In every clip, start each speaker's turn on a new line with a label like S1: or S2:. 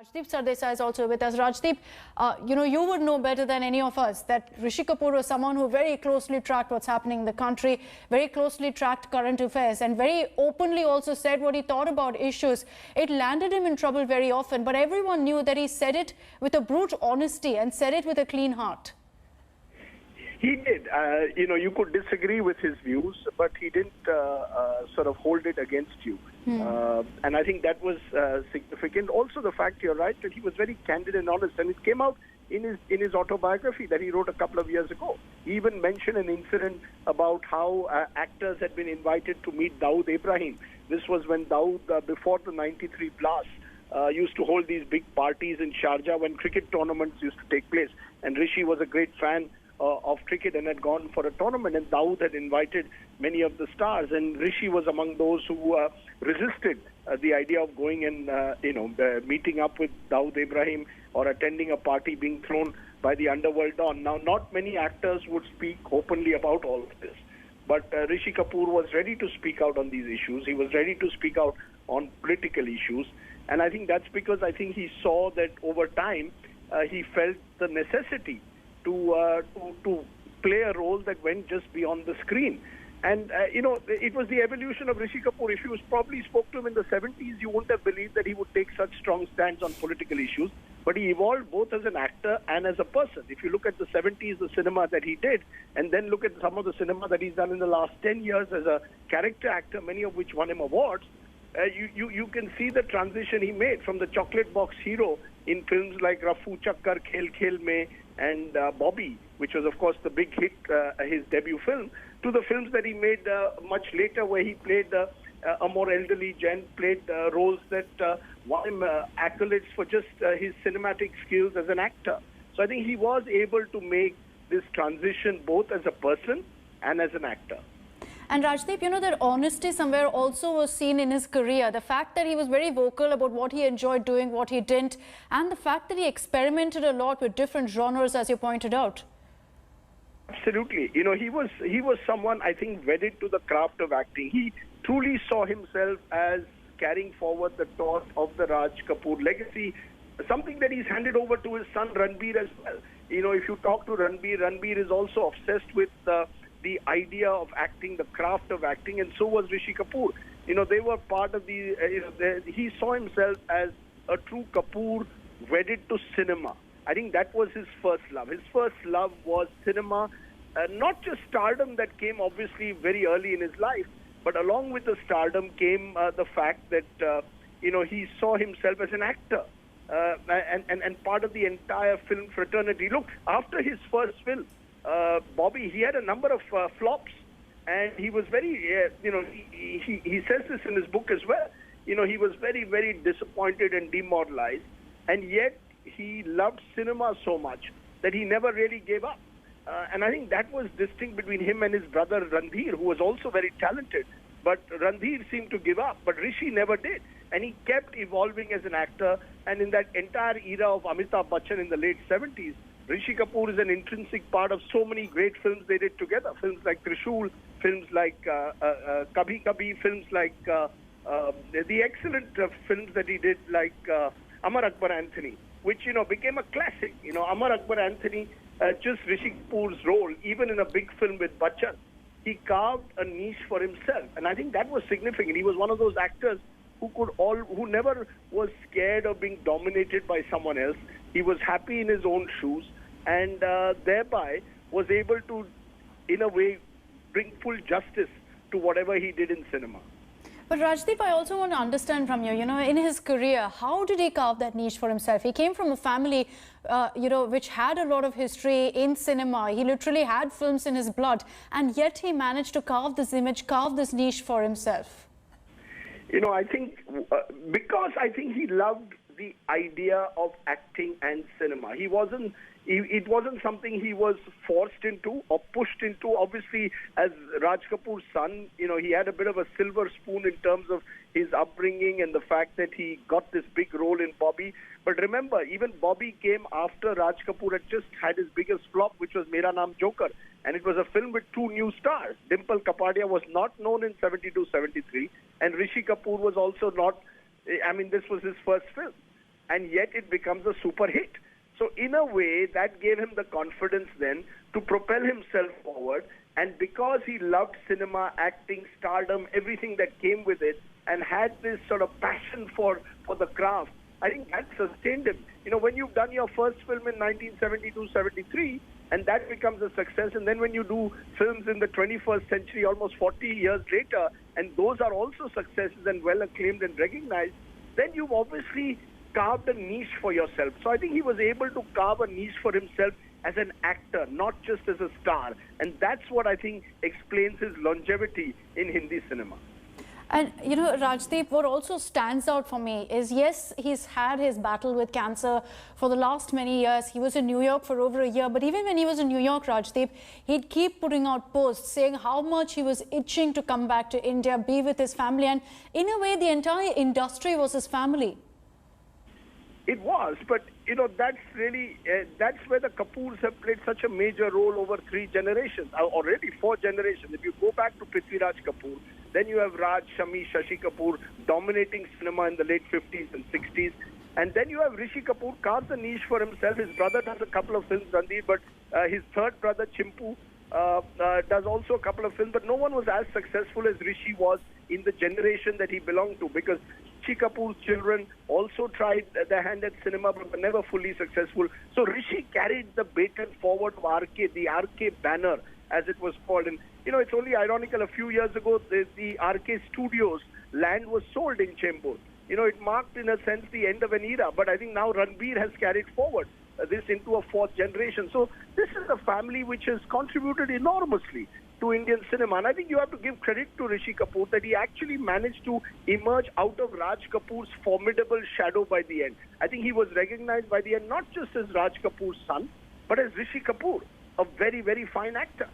S1: Rajdeep Sardesai is also with us. Rajdeep, you would know better than any of us that Rishi Kapoor was someone who very closely tracked what's happening in the country, very closely tracked current affairs, and very openly also said what he thought about issues. It landed him in trouble very often, but everyone knew that he said it with a brute honesty and said it with a clean heart.
S2: He did. You could disagree with his views, but he didn't sort of hold it against you. And I think that was significant. Also, the fact, you're right, that he was very candid and honest, and it came out in his autobiography that he wrote a couple of years ago. He even mentioned an incident about how actors had been invited to meet Dawood Ibrahim. This was when Dawood, before the '93 blast, used to hold these big parties in Sharjah when cricket tournaments used to take place. And Rishi was a great fan of cricket and had gone for a tournament, and Dawood had invited many of the stars, and Rishi was among those who resisted the idea of going and meeting up with Dawood Ibrahim or attending a party being thrown by the underworld don. Now, not many actors would speak openly about all of this, but Rishi Kapoor was ready to speak out on these issues. He was ready to speak out on political issues, and I think that's because I think he saw that over time he felt the necessity to play a role that went just beyond the screen. And, it was the evolution of Rishi Kapoor. If you probably spoke to him in the 70s, you wouldn't have believed that he would take such strong stands on political issues. But he evolved both as an actor and as a person. If you look at the 70s, the cinema that he did, and then look at some of the cinema that he's done in the last 10 years as a character actor, many of which won him awards, you can see the transition he made from the chocolate box hero in films like Rafu Chakkar, Khel Khel Mein, and Bobby, which was, of course, the big hit, his debut film, to the films that he made much later, where he played a more elderly gent, played roles that won him accolades for just his cinematic skills as an actor. So I think he was able to make this transition both as a person and as an actor.
S1: And Rajdeep, that honesty somewhere also was seen in his career. The fact that he was very vocal about what he enjoyed doing, what he didn't, and the fact that he experimented a lot with different genres, as you pointed out.
S2: Absolutely. He was someone, I think, wedded to the craft of acting. He truly saw himself as carrying forward the torch of the Raj Kapoor legacy, something that he's handed over to his son Ranbir as well. If you talk to Ranbir, Ranbir is also obsessed with the idea of acting, the craft of acting, and so was Rishi Kapoor. They were part of he saw himself as a true Kapoor wedded to cinema. I think that was his first love. His first love was cinema, not just stardom that came obviously very early in his life, but along with the stardom came the fact that, he saw himself as an actor and part of the entire film fraternity. Look, after his first film, Bobby, he had a number of flops, and he was very, he says this in his book as well. He was very, very disappointed and demoralized, and yet he loved cinema so much that he never really gave up. And I think that was distinct between him and his brother Ranbir, who was also very talented. But Ranbir seemed to give up, but Rishi never did. And he kept evolving as an actor. And in that entire era of Amitabh Bachchan in the late 70s, Rishi Kapoor is an intrinsic part of so many great films they did together. Films like Trishul, films like Kabhi Kabhi, films like the excellent films that he did like Amar Akbar Anthony, which, became a classic. Amar Akbar Anthony, just Rishi Kapoor's role, even in a big film with Bachchan, he carved a niche for himself. And I think that was significant. He was one of those actors who never was scared of being dominated by someone else. He was happy in his own shoes, and thereby was able to, in a way, bring full justice to whatever he did in cinema.
S1: But Rajdeep, I also want to understand from you, in his career, how did he carve that niche for himself? He came from a family, which had a lot of history in cinema. He literally had films in his blood, and yet he managed to carve this image, carve this niche for himself.
S2: I think because I think he loved the idea of acting and cinema. It wasn't something he was forced into or pushed into. Obviously, as Raj Kapoor's son, he had a bit of a silver spoon in terms of his upbringing and the fact that he got this big role in Bobby. But remember, even Bobby came after Raj Kapoor had just had his biggest flop, which was Mera Naam Joker. And it was a film with two new stars. Dimple Kapadia was not known in 72-73, and Rishi Kapoor was also not, this was his first film. and yet it becomes a super hit. So in a way, that gave him the confidence then to propel himself forward. And because he loved cinema, acting, stardom, everything that came with it, and had this sort of passion for the craft, I think that sustained him. You know, when you've done your first film in 1972-73, and that becomes a success, and then when you do films in the 21st century, almost 40 years later, and those are also successes and well acclaimed and recognized, then you've obviously carved a niche for yourself. So I think he was able to carve a niche for himself as an actor, not just as a star. And that's what I think explains his longevity in Hindi cinema.
S1: And, you know, Rajdeep, what also stands out for me is, yes, he's had his battle with cancer for the last many years. He was in New York for over a year. But even when he was in New York, Rajdeep, he'd keep putting out posts saying how much he was itching to come back to India, be with his family. And in a way, the entire industry was his family.
S2: It was, but, you know, that's really, that's where the Kapoors have played such a major role over 3 generations, already 4 generations. If you go back to Prithviraj Kapoor, then you have Raj, Shami, Shashi Kapoor dominating cinema in the late 50s and 60s. And then you have Rishi Kapoor carves a niche for himself. His brother does a couple of films, Ranveer, but his third brother, Chimpu, does also a couple of films. But no one was as successful as Rishi was in the generation that he belonged to, because Rishi Kapoor's children also tried their hand at cinema but were never fully successful. So Rishi carried the baton forward of RK, the RK banner, as it was called. And, you know, it's only ironical, a few years ago, the RK Studios land was sold in Chembur. You know, it marked, in a sense, the end of an era. But I think now Ranveer has carried forward this into a 4th generation. So this is a family which has contributed enormously to Indian cinema. And I think you have to give credit to Rishi Kapoor that he actually managed to emerge out of Raj Kapoor's formidable shadow by the end. I think he was recognized by the end not just as Raj Kapoor's son, but as Rishi Kapoor, a very, very fine actor.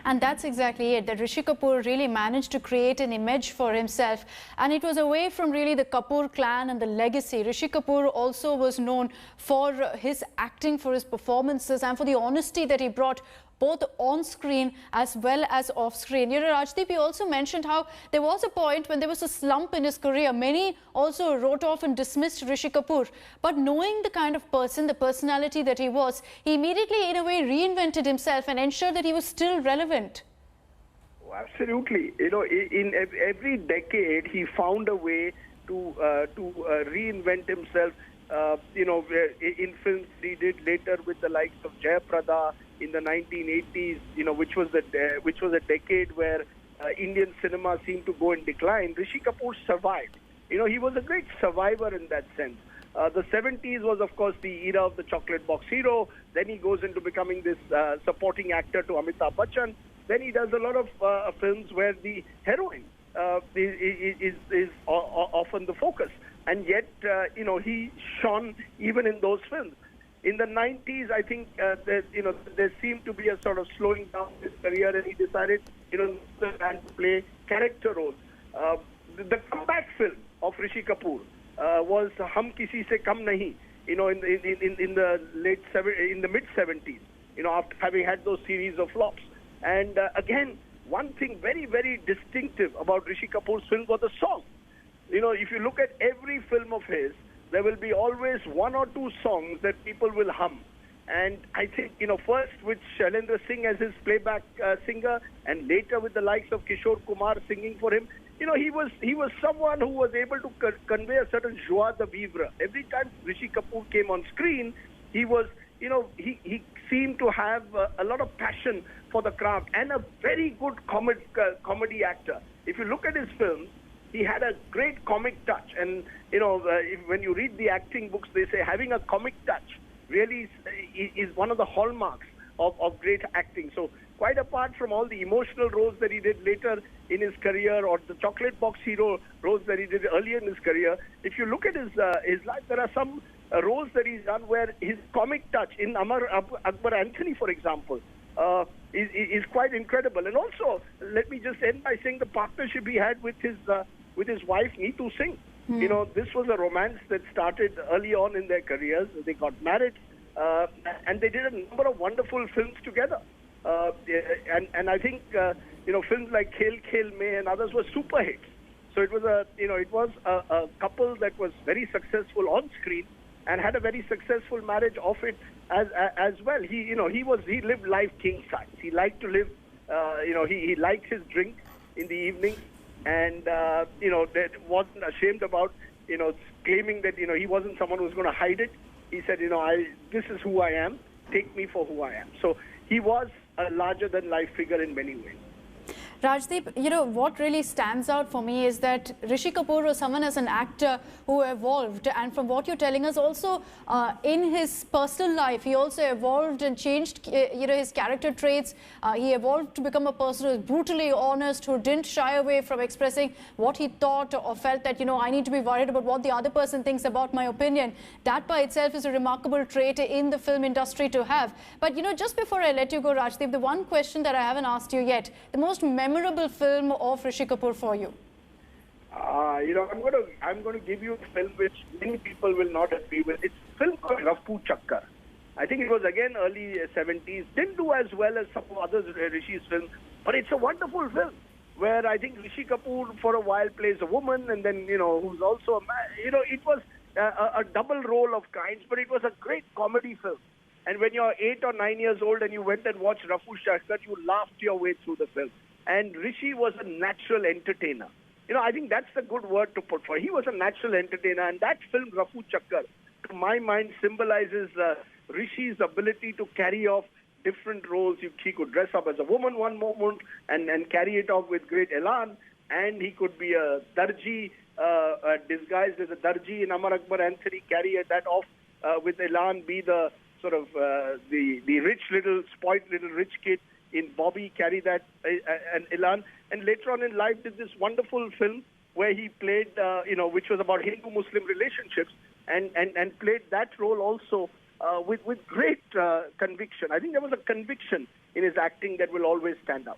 S1: And that's exactly it, that Rishi Kapoor really managed to create an image for himself. And it was away from really the Kapoor clan and the legacy. Rishi Kapoor also was known for his acting, for his performances, and for the honesty that he brought both on screen as well as off screen. You know, Rajdeep, you also mentioned how there was a point when there was a slump in his career. Many also wrote off and dismissed Rishi Kapoor. But knowing the kind of person, the personality that he was, he immediately, in a way, reinvented himself and ensured that he was still relevant.
S2: Oh, absolutely. You know, in every decade, he found a way to reinvent himself. You know, in films he did later with the likes of Jayaprada in the 1980s, you know, which was a decade where Indian cinema seemed to go in decline. Rishi Kapoor survived. You know, he was a great survivor in that sense. The 70s was, of course, the era of the chocolate box hero. Then he goes into becoming this supporting actor to Amitabh Bachchan. Then he does a lot of films where the heroine is often the focus. And yet, you know, he shone even in those films. In the 90s, I think, there seemed to be a sort of slowing down his career, and he decided, you know, to play character roles. The comeback film of Rishi Kapoor was Hum Kisi Se Kam Nahi, you know, in the mid 70s, you know, after having had those series of flops. And again, one thing very, very distinctive about Rishi Kapoor's films was the song. You know, if you look at every film of his, there will be always 1 or 2 songs that people will hum. And I think, you know, first with Shailendra Singh as his playback singer, and later with the likes of Kishore Kumar singing for him, you know, he was someone who was able to convey a certain joie de vivre. Every time Rishi Kapoor came on screen, he was, you know, he seemed to have a lot of passion for the craft, and a very good comedy actor. If you look at his films, he had a great comic touch. And, you know, when you read the acting books, they say having a comic touch really is one of the hallmarks of great acting. So quite apart from all the emotional roles that he did later in his career, or the chocolate box hero roles that he did earlier in his career, if you look at his life, there are some roles that he's done where his comic touch, in Amar Akbar Anthony, for example, is quite incredible. And also, let me just end by saying the partnership he had with his wife, Neetu Singh. You know, this was a romance that started early on in their careers. They got married, and they did a number of wonderful films together. And I think, you know, films like Khel Khel Mein and others were super hits. So it was a couple that was very successful on screen and had a very successful marriage of it as well. He lived life king size. He liked to live, he liked his drink in the evenings, and that wasn't ashamed about claiming that he wasn't someone who was going to hide it. He said, this is who I am. Take me for who I am. So he was a larger than life figure in many ways.
S1: Rajdeep, what really stands out for me is that Rishi Kapoor was someone as an actor who evolved, and from what you're telling us also, in his personal life, he also evolved and changed, his character traits. He evolved to become a person who is brutally honest, who didn't shy away from expressing what he thought or felt that, I need to be worried about what the other person thinks about my opinion. That by itself is a remarkable trait in the film industry to have. But, just before I let you go, Rajdeep, the one question that I haven't asked you yet, the most memorable film of Rishi Kapoor for you?
S2: I'm going to give you a film which many people will not agree with. It's a film called Rafu Chakkar. I think it was again early 70s. Didn't do as well as some of others Rishi's films, but it's a wonderful film where I think Rishi Kapoor for a while plays a woman, and then who's also a man. It was a double role of kinds, but it was a great comedy film. And when you're 8 or 9 years old and you went and watched Rafu Chakkar, you laughed your way through the film. And Rishi was a natural entertainer. I think that's the good word to put for it. He was a natural entertainer, and that film, Rafu Chakkar, to my mind, symbolizes Rishi's ability to carry off different roles. He could dress up as a woman one moment and carry it off with great elan, and he could be a darji, disguised as a darji in Amar Akbar Anthony, carry that off with elan, be the sort of the rich little, spoiled little rich kid in Bobby, carry that and elan, and later on in life did this wonderful film where he played, which was about Hindu-Muslim relationships, and played that role also with great conviction. I think there was a conviction in his acting that will always stand out.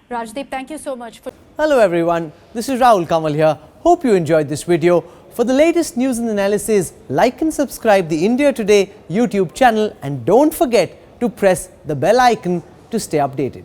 S1: Rajdeep, thank you so much.
S3: Hello everyone, this is Rahul Kamal here. Hope you enjoyed this video. For the latest news and analysis, like and subscribe the India Today YouTube channel, and don't forget to press the bell icon to stay updated.